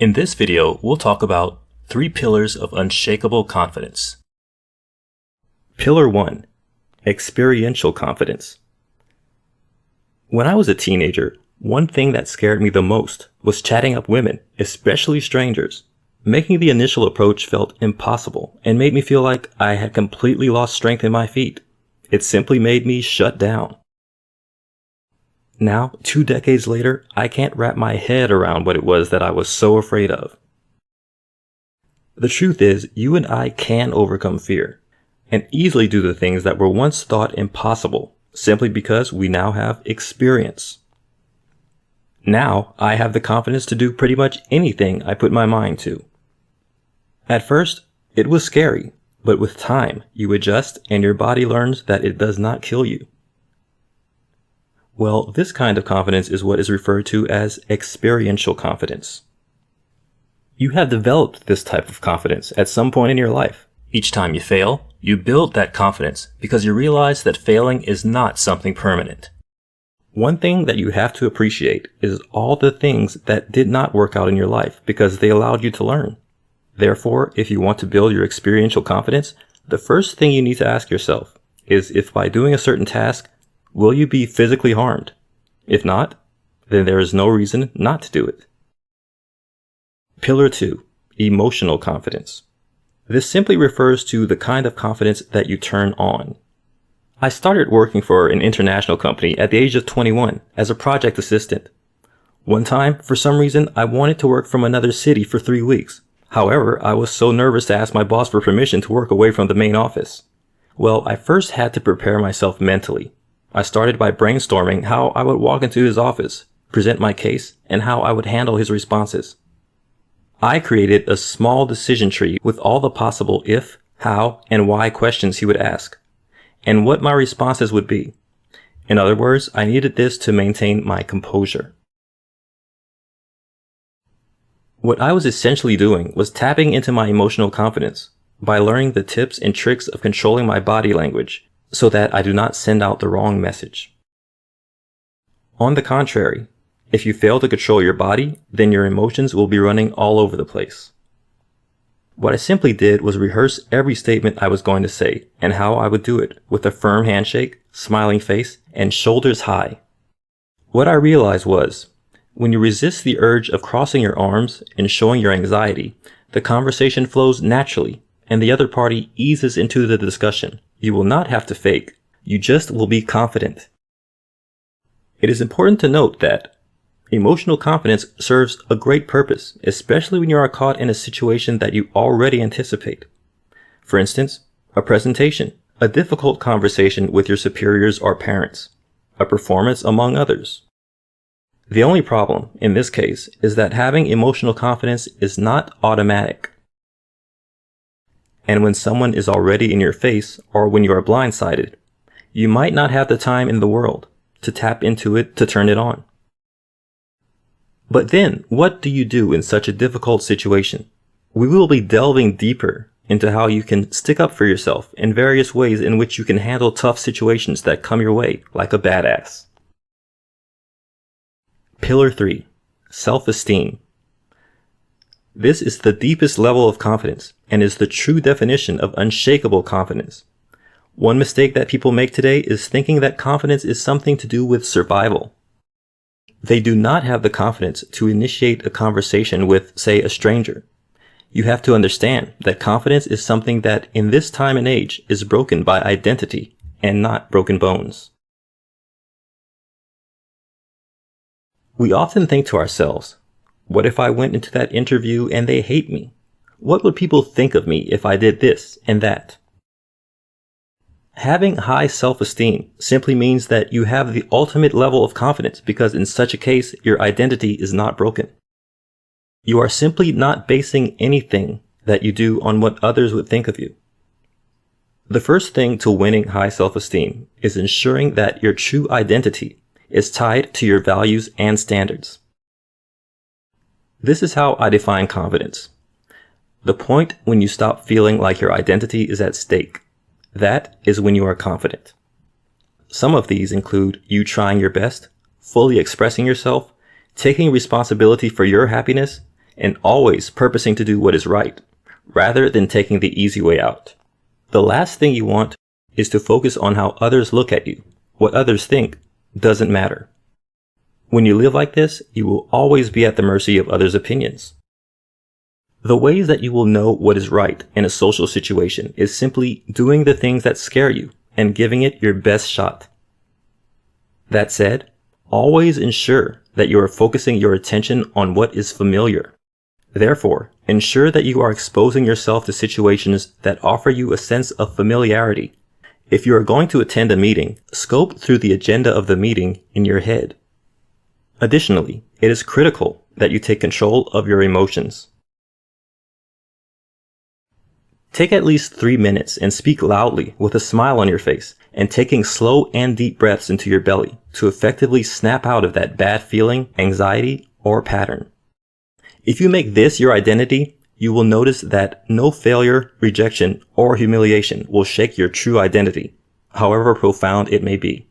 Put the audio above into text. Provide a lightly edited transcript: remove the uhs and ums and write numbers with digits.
In this video, we'll talk about 3 pillars of unshakable confidence. Pillar 1. Experiential confidence. When I was a teenager, one thing that scared me the most was chatting up women, especially strangers. Making the initial approach felt impossible and made me feel like I had completely lost strength in my feet. It simply made me shut down. Now, 2 decades later, I can't wrap my head around what it was that I was so afraid of. The truth is, you and I can overcome fear and easily do the things that were once thought impossible simply because we now have experience. Now, I have the confidence to do pretty much anything I put my mind to. At first, it was scary, but with time, you adjust and your body learns that it does not kill you. Well, this kind of confidence is what is referred to as experiential confidence. You have developed this type of confidence at some point in your life. Each time you fail, you build that confidence because you realize that failing is not something permanent. One thing that you have to appreciate is all the things that did not work out in your life because they allowed you to learn. Therefore, if you want to build your experiential confidence, the first thing you need to ask yourself is if by doing a certain task, will you be physically harmed? If not, then there is no reason not to do it. Pillar 2. Emotional confidence. This simply refers to the kind of confidence that you turn on. I started working for an international company at the age of 21 as a project assistant. One time, for some reason, I wanted to work from another city for 3 weeks. However, I was so nervous to ask my boss for permission to work away from the main office. Well, I first had to prepare myself mentally. I started by brainstorming how I would walk into his office, present my case, and how I would handle his responses. I created a small decision tree with all the possible if, how, and why questions he would ask, and what my responses would be. In other words, I needed this to maintain my composure. What I was essentially doing was tapping into my emotional confidence by learning the tips and tricks of controlling my body language so that I do not send out the wrong message. On the contrary, if you fail to control your body, then your emotions will be running all over the place. What I simply did was rehearse every statement I was going to say and how I would do it with a firm handshake, smiling face, and shoulders high. What I realized was, when you resist the urge of crossing your arms and showing your anxiety, the conversation flows naturally and the other party eases into the discussion. You will not have to fake. You just will be confident. It is important to note that emotional confidence serves a great purpose, especially when you are caught in a situation that you already anticipate. For instance, a presentation, a difficult conversation with your superiors or parents, a performance among others. The only problem in this case is that having emotional confidence is not automatic. And when someone is already in your face or when you are blindsided, you might not have the time in the world to tap into it to turn it on. But then, what do you do in such a difficult situation? We will be delving deeper into how you can stick up for yourself and various ways in which you can handle tough situations that come your way like a badass. Pillar 3. Self-esteem. This is the deepest level of confidence and is the true definition of unshakable confidence. One mistake that people make today is thinking that confidence is something to do with survival. They do not have the confidence to initiate a conversation with, say, a stranger. You have to understand that confidence is something that in this time and age is broken by identity and not broken bones. We often think to ourselves, what if I went into that interview and they hate me? What would people think of me if I did this and that? Having high self-esteem simply means that you have the ultimate level of confidence because in such a case, your identity is not broken. You are simply not basing anything that you do on what others would think of you. The first thing to winning high self-esteem is ensuring that your true identity is tied to your values and standards. This is how I define confidence. The point when you stop feeling like your identity is at stake. That is when you are confident. Some of these include you trying your best, fully expressing yourself, taking responsibility for your happiness, and always purposing to do what is right, rather than taking the easy way out. The last thing you want is to focus on how others look at you. What others think doesn't matter. When you live like this, you will always be at the mercy of others' opinions. The ways that you will know what is right in a social situation is simply doing the things that scare you and giving it your best shot. That said, always ensure that you are focusing your attention on what is familiar. Therefore, ensure that you are exposing yourself to situations that offer you a sense of familiarity. If you are going to attend a meeting, scope through the agenda of the meeting in your head. Additionally, it is critical that you take control of your emotions. Take at least 3 minutes and speak loudly with a smile on your face and taking slow and deep breaths into your belly to effectively snap out of that bad feeling, anxiety, or pattern. If you make this your identity, you will notice that no failure, rejection, or humiliation will shake your true identity, however profound it may be.